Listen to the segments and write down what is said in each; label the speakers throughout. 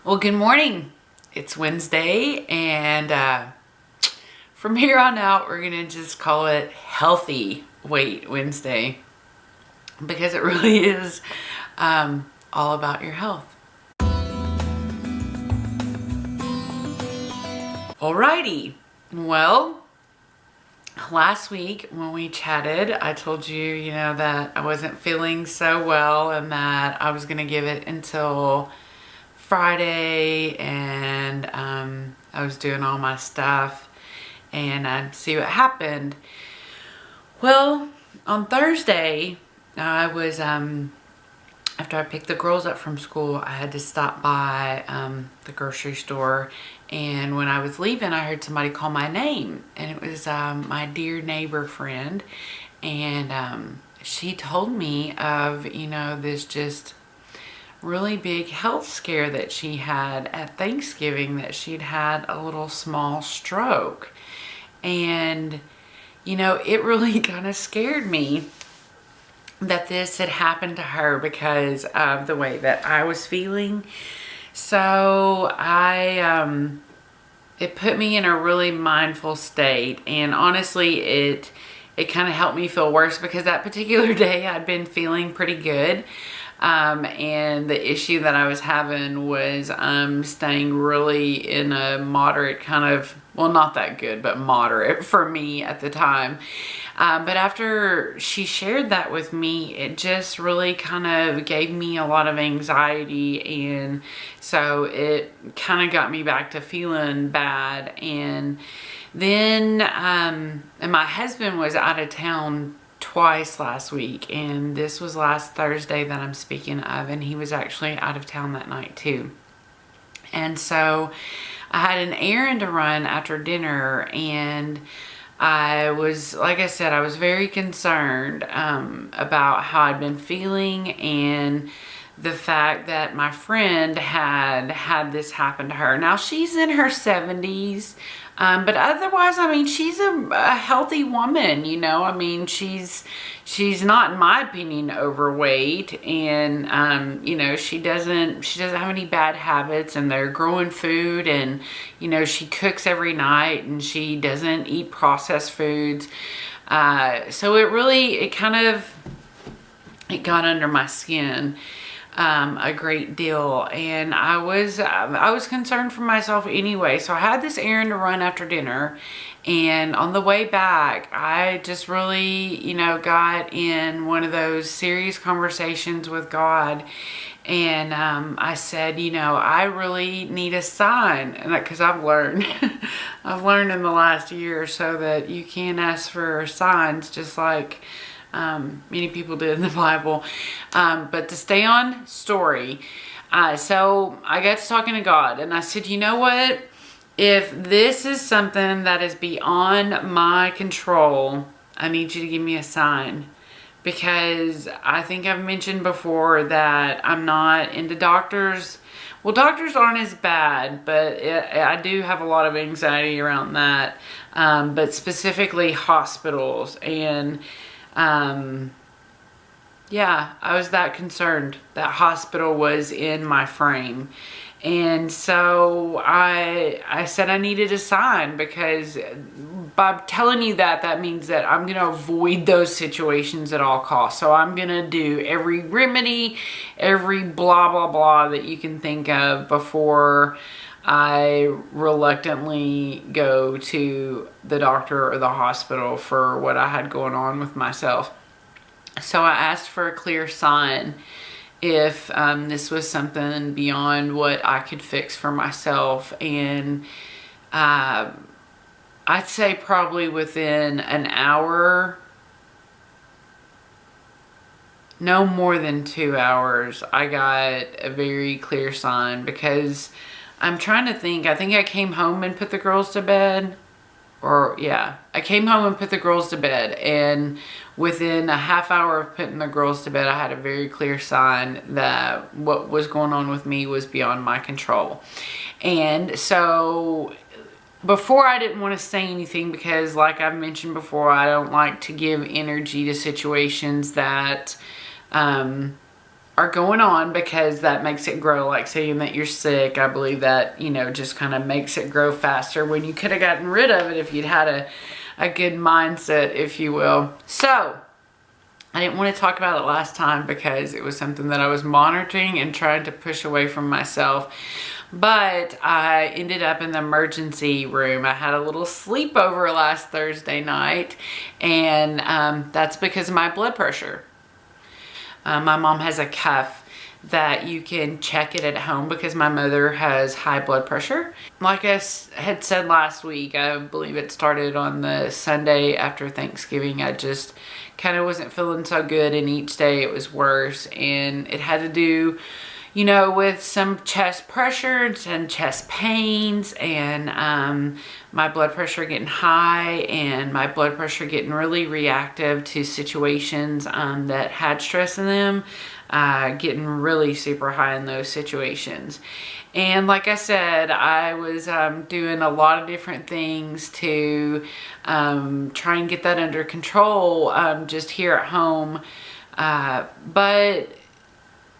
Speaker 1: Well, good morning. It's Wednesday, and from here on out, we're gonna just call it Healthy Weight Wednesday because it really is all about your health. Alrighty. Well, last week when we chatted, I told you, that I wasn't feeling so well and that I was gonna give it until Friday, and I was doing all my stuff and I'd see what happened. Well, on Thursday, I was after I picked the girls up from school, I had to stop by the grocery store, and when I was leaving, I heard somebody call my name, and it was my dear neighbor friend, and she told me of this just really big health scare that she had at Thanksgiving, that she'd had a little small stroke. And it really kind of scared me that this had happened to her because of the way that I was feeling. So it put me in a really mindful state, and honestly it kind of helped me feel worse because that particular day I'd been feeling pretty good. And the issue that I was having was staying really in a moderate kind of, well, not that good, but moderate for me at the time. But after she shared that with me, it just really kind of gave me a lot of anxiety, and so it kind of got me back to feeling bad. And then and my husband was out of town twice last week, and this was last Thursday that I'm speaking of, and he was actually out of town that night too. And so I had an errand to run after dinner, and I was, like I said, I was very concerned about how I'd been feeling and the fact that my friend had this happen to her. Now, she's in her 70s, but otherwise, I mean, she's a healthy woman, I mean, she's not, in my opinion, overweight, and she doesn't have any bad habits, and they're growing food, and she cooks every night, and she doesn't eat processed foods. So it got under my skin a great deal, and I was concerned for myself anyway. So I had this errand to run after dinner, and on the way back, I just really, got in one of those serious conversations with God. And I said, I really need a sign, and because I've learned in the last year or so that you can ask for signs, just like many people did in the Bible. But to stay on story, so I got to talking to God, and I said, you know what? If this is something that is beyond my control, I need you to give me a sign. Because I think I've mentioned before that I'm not into doctors. Well, doctors aren't as bad, but I do have a lot of anxiety around that. But specifically hospitals, and yeah, I was that concerned that hospital was in my frame. And so I said I needed a sign, because by telling you that means that I'm going to avoid those situations at all costs. So I'm going to do every remedy, every blah, blah, blah that you can think of before I reluctantly go to the doctor or the hospital for what I had going on with myself. So I asked for a clear sign if this was something beyond what I could fix for myself. And I'd say probably within an hour, no more than 2 hours, I got a very clear sign. Because I'm trying to think, I think I came home and put the girls to bed. Or yeah, I came home and put the girls to bed, and within a half hour of putting the girls to bed, I had a very clear sign that what was going on with me was beyond my control. And so before, I didn't want to say anything because, like I've mentioned before, I don't like to give energy to situations that are going on because that makes it grow. Like saying that you're sick, I believe that, you know, just kind of makes it grow faster when you could have gotten rid of it if you'd had a good mindset, if you will. So I didn't want to talk about it last time because it was something that I was monitoring and trying to push away from myself. But I ended up in the emergency room. I had a little sleepover last Thursday night, and that's because of my blood pressure. My mom has a cuff that you can check it at home because my mother has high blood pressure. Like I had said last week, I believe it started on the Sunday after Thanksgiving. I just kind of wasn't feeling so good, and each day it was worse, and it had to do, you know, with some chest pressures and chest pains, and my blood pressure getting high, and my blood pressure getting really reactive to situations that had stress in them, getting really super high in those situations. And like I said, I was doing a lot of different things to try and get that under control just here at home.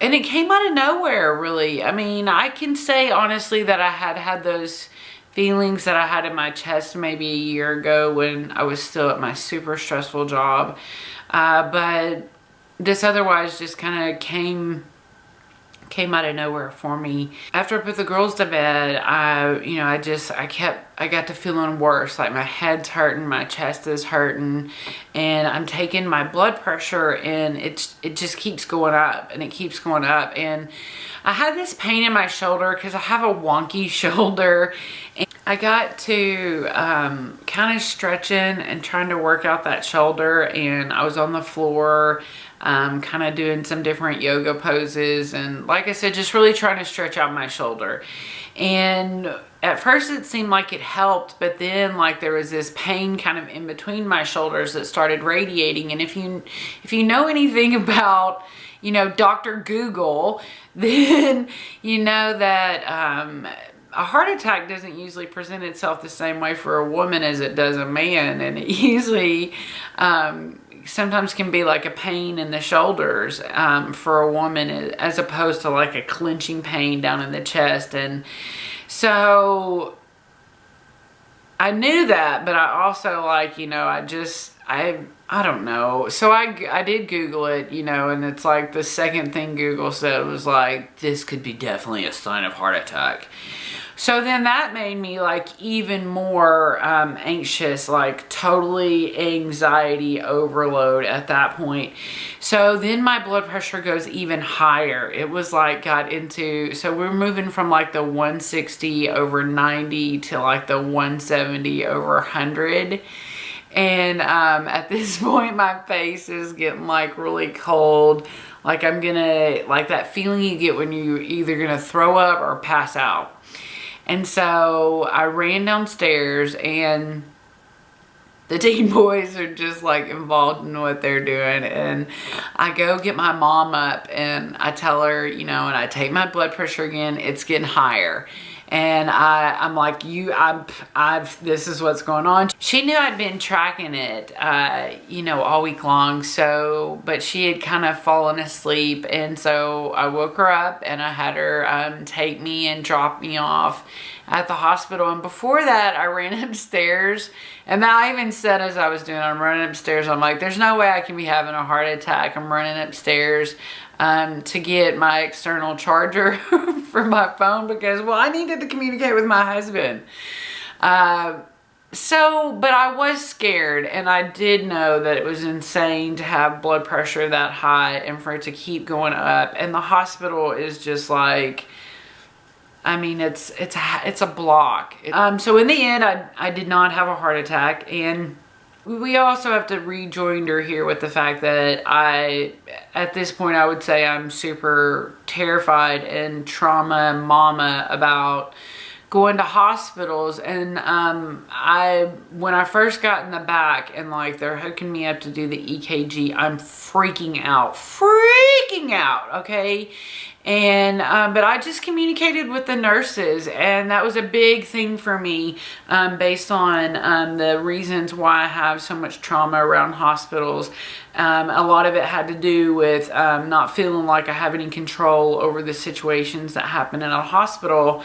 Speaker 1: And it came out of nowhere, really. I mean, I can say honestly that I had those feelings that I had in my chest maybe a year ago when I was still at my super stressful job. But this otherwise just kind of came out of nowhere for me. After I put the girls to bed, I got to feeling worse. Like my head's hurting, my chest is hurting, and I'm taking my blood pressure, and it just keeps going up, and it keeps going up. And I had this pain in my shoulder because I have a wonky shoulder. And I got to kind of stretching and trying to work out that shoulder, and I was on the floor kind of doing some different yoga poses, and like I said, just really trying to stretch out my shoulder. And at first it seemed like it helped, but then like there was this pain kind of in between my shoulders that started radiating. And if you know anything about, you know, Dr. Google, then you know that a heart attack doesn't usually present itself the same way for a woman as it does a man, and it usually sometimes can be like a pain in the shoulders for a woman, as opposed to like a clenching pain down in the chest. And so I knew that, but I also, like, you know, I don't know. So I did Google it, you know, and it's like the second thing Google said was like, this could be definitely a sign of heart attack. So then that made me like even more anxious, like totally anxiety overload at that point. So then my blood pressure goes even higher. It was like so we're moving from like the 160 over 90 to like the 170 over 100. And at this point my face is getting like really cold. Like I'm gonna, like that feeling you get when you're either gonna throw up or pass out. And so I ran downstairs, and the teen boys are just like involved in what they're doing. And I go get my mom up, and I tell her, you know, and I take my blood pressure again, it's getting higher. And I'm like, this is what's going on. She knew I'd been tracking it, you know, all week long. So, but she had kind of fallen asleep. And so I woke her up, and I had her take me and drop me off at the hospital. And before that, I ran upstairs. And I even said, as I was doing, I'm running upstairs, I'm like, there's no way I can be having a heart attack. I'm running upstairs to get my external charger for my phone because, well, I needed to communicate with my husband. But I was scared, and I did know that it was insane to have blood pressure that high and for it to keep going up. And the hospital is just like, I mean, it's a block. So in the end, I did not have a heart attack. And we also have to rejoinder here with the fact that at this point, I would say I'm super terrified and trauma mama about going to hospitals. And when I first got in the back and like they're hooking me up to do the EKG, I'm freaking out, okay? And but I just communicated with the nurses, and that was a big thing for me, based on the reasons why I have so much trauma around hospitals. A lot of it had to do with not feeling like I have any control over the situations that happen in a hospital.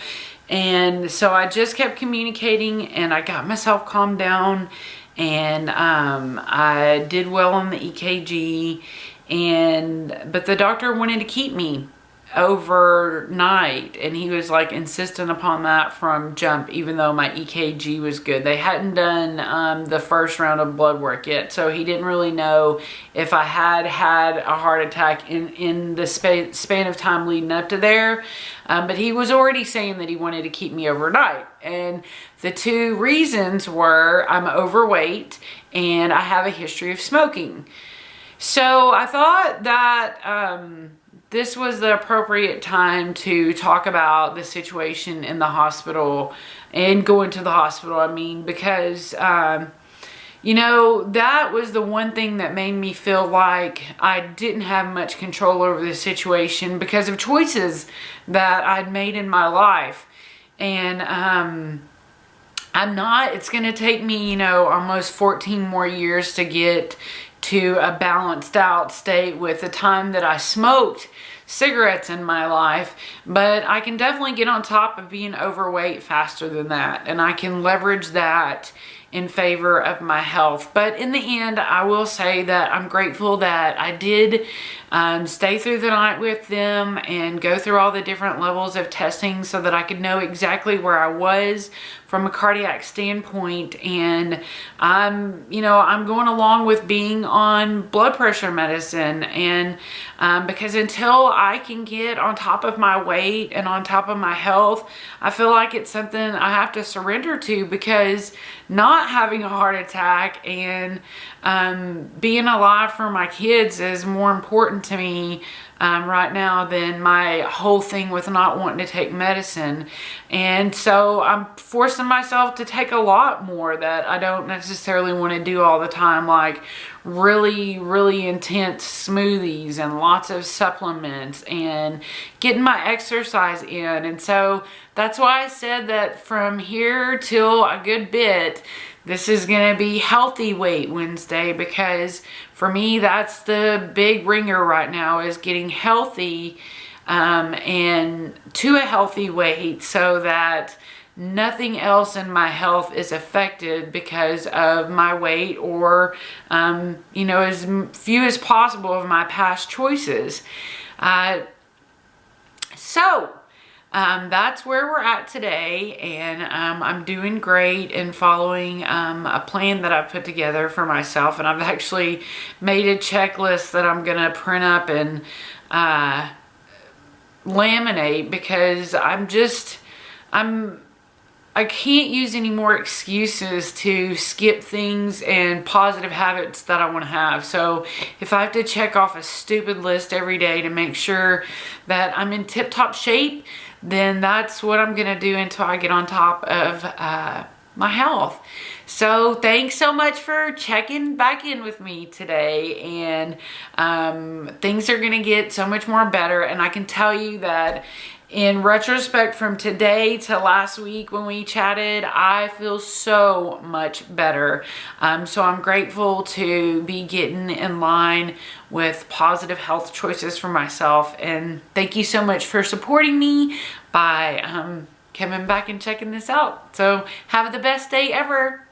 Speaker 1: And so I just kept communicating, and I got myself calmed down, and I did well on the EKG, but the doctor wanted to keep me overnight, and he was like insistent upon that from jump, even though my EKG was good. They hadn't done the first round of blood work yet, so he didn't really know if I had a heart attack in the span of time leading up to there, but he was already saying that he wanted to keep me overnight. And the two reasons were I'm overweight and I have a history of smoking. So I thought that this was the appropriate time to talk about the situation in the hospital and going to the hospital, I mean, because, you know, that was the one thing that made me feel like I didn't have much control over the situation because of choices that I'd made in my life. And it's going to take me, you know, almost 14 more years to get to a balanced out state with the time that I smoked cigarettes in my life, but I can definitely get on top of being overweight faster than that, and I can leverage that in favor of my health. But in the end, I will say that I'm grateful that I did stay through the night with them and go through all the different levels of testing so that I could know exactly where I was from a cardiac standpoint. And I'm going along with being on blood pressure medicine, and because until I can get on top of my weight and on top of my health, I feel like it's something I have to surrender to, because not having a heart attack and being alive for my kids is more important to me right now than my whole thing with not wanting to take medicine. And so I'm forcing myself to take a lot more that I don't necessarily want to do all the time, like really, really intense smoothies and lots of supplements and getting my exercise in. And so that's why I said that from here till a good bit, this is going to be Healthy Weight Wednesday, because for me, that's the big ringer right now, is getting healthy and to a healthy weight so that nothing else in my health is affected because of my weight, or, you know, as few as possible of my past choices. That's where we're at today, and I'm doing great in following a plan that I've put together for myself, and I've actually made a checklist that I'm gonna print up and laminate, because I can't use any more excuses to skip things and positive habits that I want to have. So if I have to check off a stupid list every day to make sure that I'm in tip-top shape, then that's what I'm going to do until I get on top of my health. So thanks so much for checking back in with me today, and things are going to get so much more better. And I can tell you that in retrospect, from today to last week when we chatted, I feel so much better. So I'm grateful to be getting in line with positive health choices for myself. And thank you so much for supporting me by coming back and checking this out. So have the best day ever.